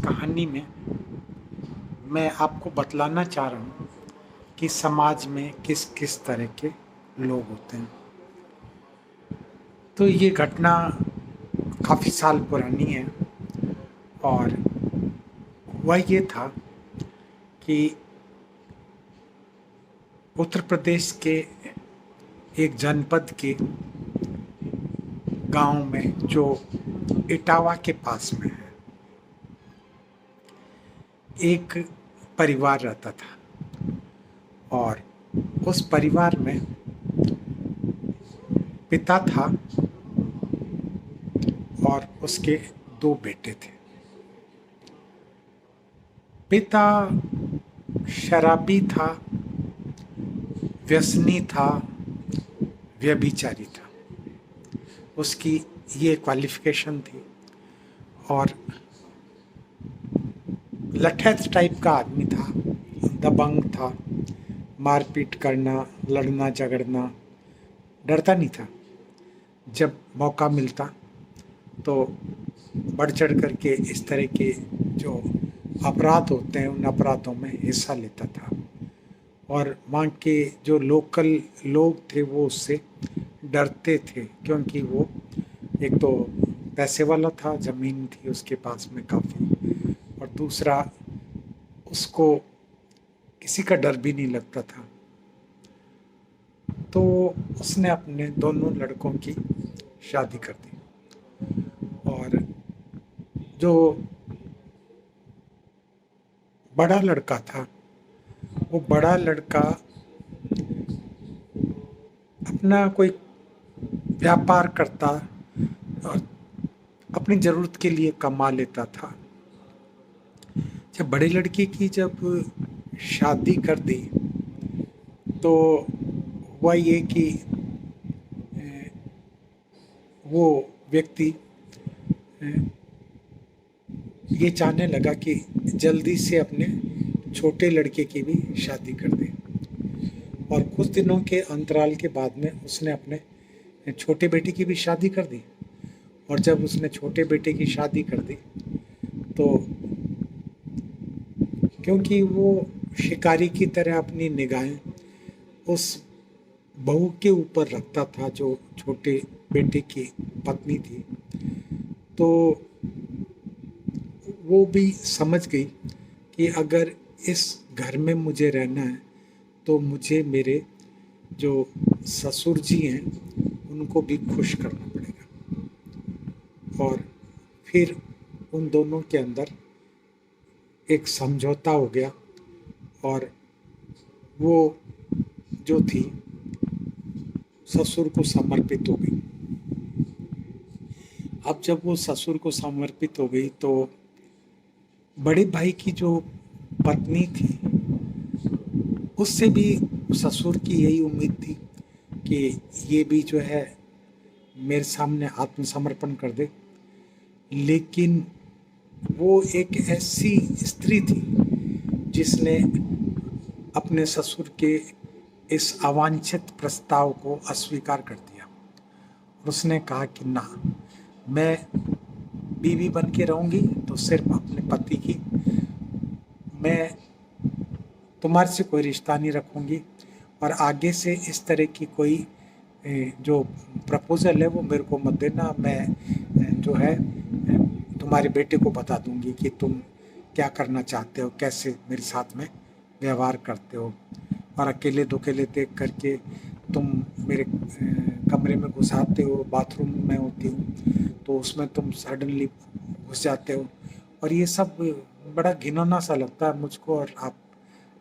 कहानी में मैं आपको बतलाना चाह रहा हूँ कि समाज में किस किस तरह के लोग होते हैं। तो ये घटना काफ़ी साल पुरानी है और वह ये था कि उत्तर प्रदेश के एक जनपद के गांव में जो इटावा के पास में है, एक परिवार रहता था और उस परिवार में पिता था और उसके दो बेटे थे। पिता शराबी था, व्यसनी था, व्यभिचारी था। उसकी ये क्वालिफिकेशन थी और लठैत टाइप का आदमी था, दबंग था, मारपीट करना, लड़ना झगड़ना, डरता नहीं था। जब मौका मिलता तो बढ़ चढ़ करके इस तरह के जो अपराध होते हैं उन अपराधों में हिस्सा लेता था और वहाँ के जो लोकल लोग थे वो उससे डरते थे, क्योंकि वो एक तो पैसे वाला था, ज़मीन थी उसके पास में काफ़ी, और दूसरा उसको किसी का डर भी नहीं लगता था। तो उसने अपने दोनों लड़कों की शादी कर दी और जो बड़ा लड़का था वो बड़ा लड़का अपना कोई व्यापार करता और अपनी ज़रूरत के लिए कमा लेता था। जब बड़े लड़के की जब शादी कर दी तो हुआ ये कि वो व्यक्ति ये चाहने लगा कि जल्दी से अपने छोटे लड़के की भी शादी कर दे और कुछ दिनों के अंतराल के बाद में उसने अपने छोटे बेटे की भी शादी कर दी। और जब उसने छोटे बेटे की शादी कर दी तो क्योंकि वो शिकारी की तरह अपनी निगाहें उस बहू के ऊपर रखता था जो छोटे बेटे की पत्नी थी, तो वो भी समझ गई कि अगर इस घर में मुझे रहना है तो मुझे मेरे जो ससुर जी हैं उनको भी खुश करना पड़ेगा। और फिर उन दोनों के अंदर एक समझौता हो गया और वो जो थी ससुर को समर्पित हो गई। अब जब वो ससुर को समर्पित हो गई तो बड़े भाई की जो पत्नी थी उससे भी ससुर की यही उम्मीद थी कि ये भी जो है मेरे सामने आत्मसमर्पण कर दे। लेकिन वो एक ऐसी स्त्री थी जिसने अपने ससुर के इस अवांछित प्रस्ताव को अस्वीकार कर दिया। उसने कहा कि ना, मैं बीवी बन के रहूँगी तो सिर्फ अपने पति की, मैं तुम्हारे से कोई रिश्ता नहीं रखूँगी और आगे से इस तरह की कोई जो प्रपोज़ल है वो मेरे को मत देना। मैं जो है तुम्हारे बेटे को बता दूँगी कि तुम क्या करना चाहते हो, कैसे मेरे साथ में व्यवहार करते हो, और अकेले दुकेले देख करके तुम मेरे कमरे में घुसाते हो, बाथरूम में होती हूँ तो उसमें तुम सडनली घुस जाते हो, और ये सब बड़ा घिनौना सा लगता है मुझको, और आप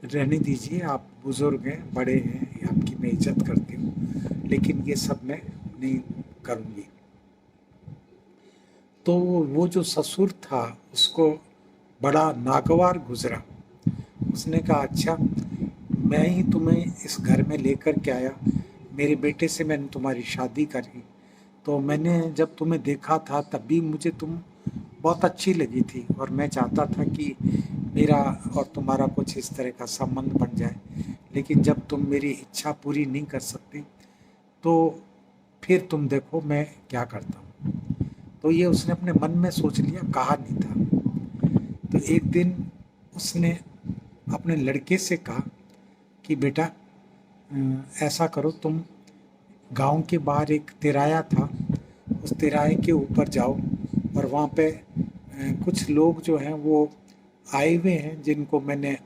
रहने दीजिए, आप बुज़ुर्ग हैं, बड़े हैं, आपकी मैं इज्जत करती हूँ, लेकिन ये सब मैं नहीं करूँगी। तो वो जो ससुर था उसको बड़ा नागवार गुजरा। उसने कहा अच्छा, मैं ही तुम्हें इस घर में लेकर के आया, मेरे बेटे से मैंने तुम्हारी शादी करी, तो मैंने जब तुम्हें देखा था तब भी मुझे तुम बहुत अच्छी लगी थी और मैं चाहता था कि मेरा और तुम्हारा कुछ इस तरह का संबंध बन जाए, लेकिन जब तुम मेरी इच्छा पूरी नहीं कर सकती तो फिर तुम देखो मैं क्या करता हूँ। तो ये उसने अपने मन में सोच लिया, कहा नहीं था। तो एक दिन उसने अपने लड़के से कहा कि बेटा ऐसा करो, तुम गांव के बाहर एक तिराया था, उस तिराहे के ऊपर जाओ और वहाँ पे कुछ लोग जो हैं वो आए हुए हैं जिनको मैंने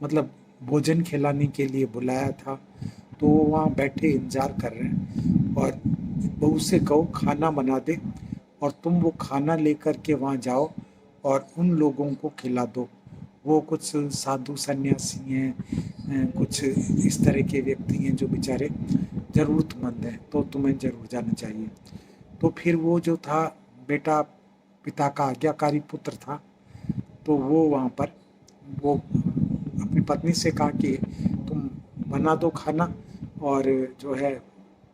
मतलब भोजन खिलाने के लिए बुलाया था, तो वो वहाँ बैठे इंतज़ार कर रहे हैं और बहू से कहो खाना बना दे और तुम वो खाना लेकर के वहाँ जाओ और उन लोगों को खिला दो। वो कुछ साधु सन्यासी हैं, कुछ इस तरह के व्यक्ति हैं जो बेचारे ज़रूरतमंद हैं, तो तुम्हें ज़रूर जाना चाहिए। तो फिर वो जो था बेटा, पिता का आज्ञाकारी पुत्र था, तो वो वहाँ पर वो अपनी पत्नी से कहा कि तुम बना दो खाना, और जो है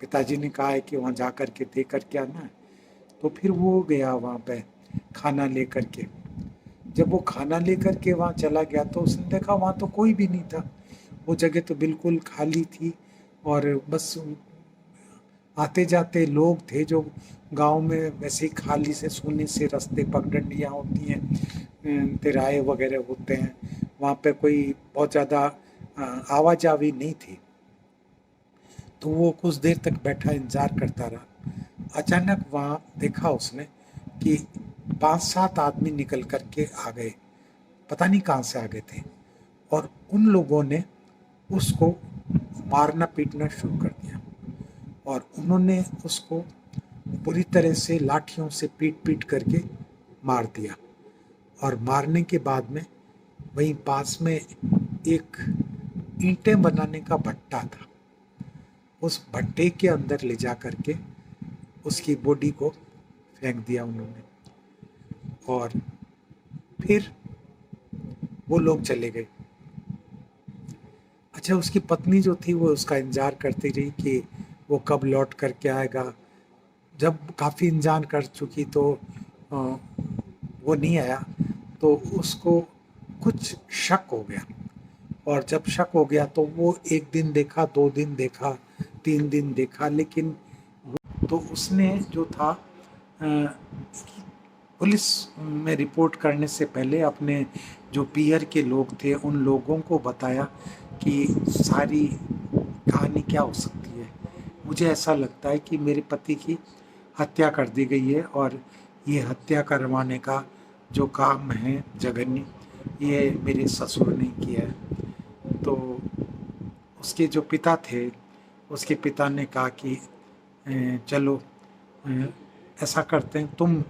पिताजी ने कहा है कि वहाँ जा कर के दे कर के आना है। तो फिर वो गया वहाँ पे खाना लेकर के। जब वो खाना लेकर के वहाँ चला गया तो उसने देखा वहाँ तो कोई भी नहीं था, वो जगह तो बिल्कुल खाली थी और बस आते जाते लोग थे जो गांव में वैसे ही खाली से सोने से रास्ते पगडंडियाँ होती हैं, तिराहे वगैरह होते हैं, वहाँ पे कोई बहुत ज़्यादा आवाजावी नहीं थी। तो वो कुछ देर तक बैठा इंतज़ार करता रहा। अचानक वहाँ देखा उसने कि 5-7 आदमी निकल कर के आ गए, पता नहीं कहाँ से आ गए थे, और उन लोगों ने उसको मारना पीटना शुरू कर दिया और उन्होंने उसको पूरी तरह से लाठियों से पीट पीट करके मार दिया। और मारने के बाद में वहीं पास में एक ईंटें बनाने का भट्टा था, उस भट्टे के अंदर ले जा करके उसकी बॉडी को फेंक दिया उन्होंने। और फिर वो लोग चले गए। अच्छा, उसकी पत्नी जो थी वो उसका इंतज़ार करती रही कि वो कब लौट करके आएगा। जब काफ़ी इंतज़ार कर चुकी तो वो नहीं आया, तो उसको कुछ शक हो गया। और जब शक हो गया तो वो 1 दिन देखा, 2 दिन देखा, 3 दिन देखा, लेकिन तो उसने जो था पुलिस में रिपोर्ट करने से पहले अपने जो पीयर के लोग थे उन लोगों को बताया कि सारी कहानी क्या हो सकती है। मुझे ऐसा लगता है कि मेरे पति की हत्या कर दी गई है और ये हत्या करवाने का जो काम है जघन्य, ये मेरे ससुर ने किया है। तो उसके जो पिता थे, उसके पिता ने कहा कि चलो ऐसा करते हैं, तुम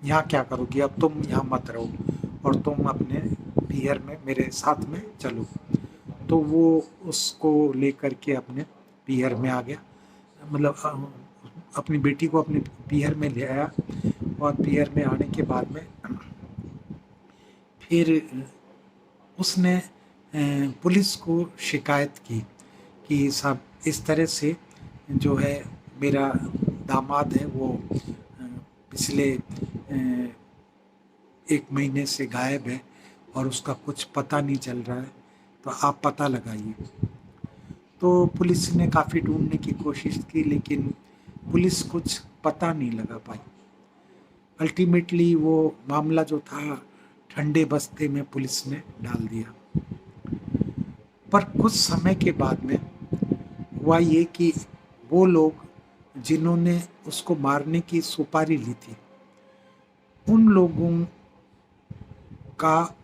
यहाँ क्या करोगी, अब तुम यहाँ मत रहो और तुम अपने पीहर में मेरे साथ में चलो। तो वो उसको लेकर के अपने पीहर में आ गया, मतलब अपनी बेटी को अपने पीहर में ले आया। और पीहर में आने के बाद में फिर उसने पुलिस को शिकायत की कि साहब इस तरह से जो है मेरा दामाद है वो पिछले 1 महीने से गायब है और उसका कुछ पता नहीं चल रहा है, तो आप पता लगाइए। तो पुलिस ने काफ़ी ढूंढने की कोशिश की लेकिन पुलिस कुछ पता नहीं लगा पाई। अल्टीमेटली वो मामला जो था ठंडे बस्ते में पुलिस ने डाल दिया। पर कुछ समय के बाद में हुआ ये कि वो लोग जिन्होंने उसको मारने की सुपारी ली थी, उन लोगों का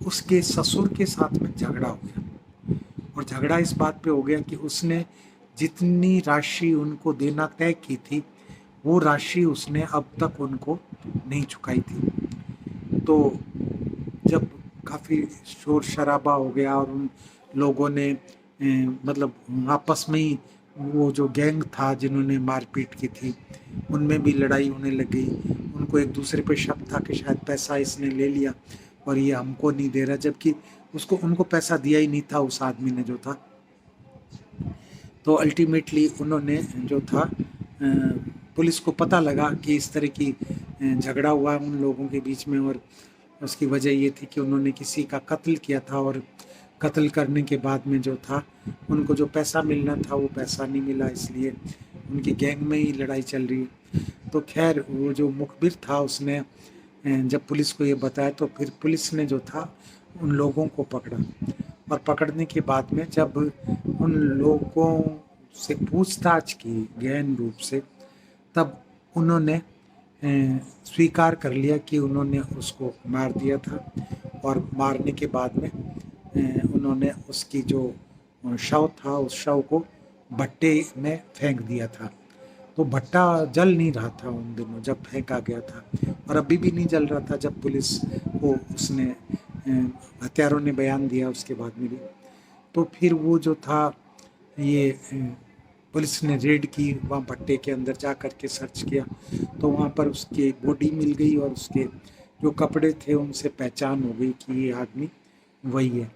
उसके ससुर के साथ में झगड़ा हो गया। और झगड़ा इस बात पे हो गया कि उसने जितनी राशि उनको देना तय की थी वो राशि उसने अब तक उनको नहीं चुकाई थी। तो जब काफ़ी शोर शराबा हो गया और उन लोगों ने मतलब आपस में ही वो जो गैंग था जिन्होंने मारपीट की थी उनमें भी लड़ाई होने लग गई। उनको एक दूसरे पे शक था कि शायद पैसा इसने ले लिया और ये हमको नहीं दे रहा, जबकि उसको उनको पैसा दिया ही नहीं था उस आदमी ने जो था। तो अल्टीमेटली उन्होंने जो था पुलिस को पता लगा कि इस तरह की झगड़ा हुआ उन लोगों के बीच में, और उसकी वजह ये थी कि उन्होंने किसी का कत्ल किया था और कत्ल करने के बाद में जो था उनको जो पैसा मिलना था वो पैसा नहीं मिला, इसलिए उनकी गैंग में ही लड़ाई चल रही है। तो खैर वो जो मुखबिर था उसने जब पुलिस को ये बताया तो फिर पुलिस ने जो था उन लोगों को पकड़ा, और पकड़ने के बाद में जब उन लोगों से पूछताछ की गहन रूप से, तब उन्होंने स्वीकार कर लिया कि उन्होंने उसको मार दिया था, और मारने के बाद में उन्होंने उसकी जो शव था उस शव को भट्टे में फेंक दिया था। तो भट्टा जल नहीं रहा था उन दिनों जब फेंका गया था, और अभी भी नहीं जल रहा था जब पुलिस को उसने हत्यारों ने बयान दिया उसके बाद में भी। तो फिर वो जो था ये पुलिस ने रेड की, वहाँ भट्टे के अंदर जा कर के सर्च किया, तो वहाँ पर उसकी बॉडी मिल गई, और उसके जो कपड़े थे उनसे पहचान हो गई कि ये आदमी वही है।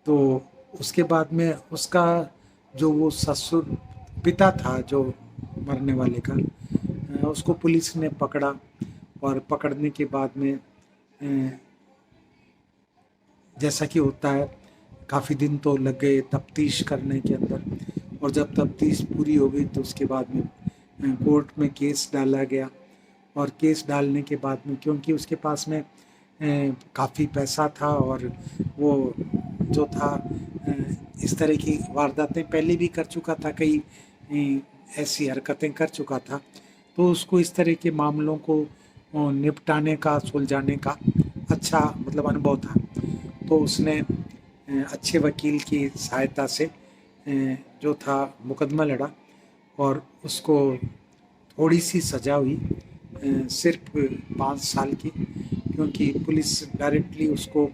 तो उसके बाद में उसका जो वो ससुर पिता था जो मरने वाले का, उसको पुलिस ने पकड़ा, और पकड़ने के बाद में जैसा कि होता है काफ़ी दिन तो लग गए तफ्तीश करने के अंदर, और जब तफ्तीश पूरी हो गई तो उसके बाद में कोर्ट में केस डाला गया, और केस डालने के बाद में क्योंकि उसके पास में काफ़ी पैसा था, और वो जो था इस तरह की वारदातें पहले भी कर चुका था, कई ऐसी हरकतें कर चुका था, तो उसको इस तरह के मामलों को निपटाने का, सुलझाने का अच्छा मतलब अनुभव था। तो उसने अच्छे वकील की सहायता से जो था मुकदमा लड़ा, और उसको थोड़ी सी सज़ा हुई, सिर्फ 5 साल की, क्योंकि पुलिस डायरेक्टली उसको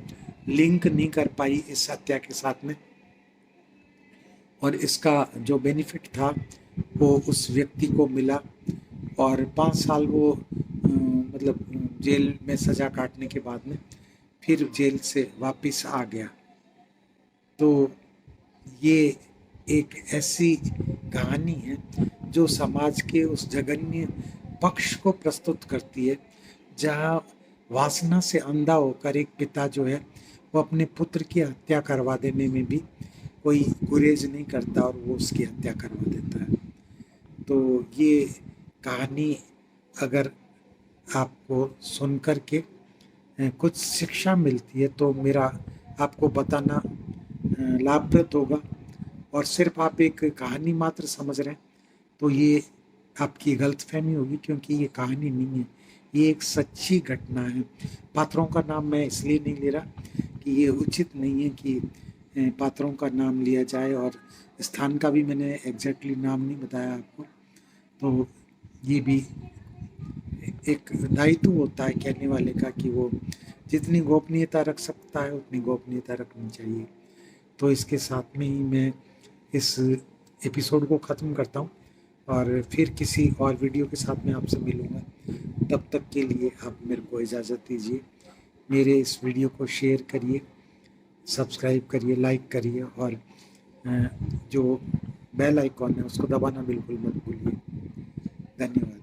लिंक नहीं कर पाई इस हत्या के साथ में, और इसका जो बेनिफिट था वो उस व्यक्ति को मिला, और 5 साल वो मतलब जेल में सज़ा काटने के बाद में फिर जेल से वापस आ गया। तो ये एक ऐसी कहानी है जो समाज के उस जघन्य पक्ष को प्रस्तुत करती है, जहाँ वासना से अंधा होकर एक पिता जो है वो अपने पुत्र की हत्या करवा देने में भी कोई गुरेज नहीं करता, और वो उसकी हत्या करवा देता है। तो ये कहानी अगर आपको सुन कर के कुछ शिक्षा मिलती है तो मेरा आपको बताना लाभप्रद होगा, और सिर्फ आप एक कहानी मात्र समझ रहे हैं तो ये आपकी गलतफहमी होगी, क्योंकि ये कहानी नहीं है, ये एक सच्ची घटना है। पात्रों का नाम मैं इसलिए नहीं ले रहा कि ये उचित नहीं है कि पात्रों का नाम लिया जाए, और स्थान का भी मैंने एग्जैक्टली नाम नहीं बताया आपको। तो ये भी एक दायित्व होता है कहने वाले का कि वो जितनी गोपनीयता रख सकता है उतनी गोपनीयता रखनी चाहिए। तो इसके साथ में ही मैं इस एपिसोड को ख़त्म करता हूँ, और फिर किसी और वीडियो के साथ में आपसे मिलूँगा। तब तक के लिए आप मेरे को इजाज़त दीजिए। मेरे इस वीडियो को शेयर करिए, सब्सक्राइब करिए, लाइक करिए, और जो बेल आइकॉन है उसको दबाना बिल्कुल मत भूलिए। धन्यवाद।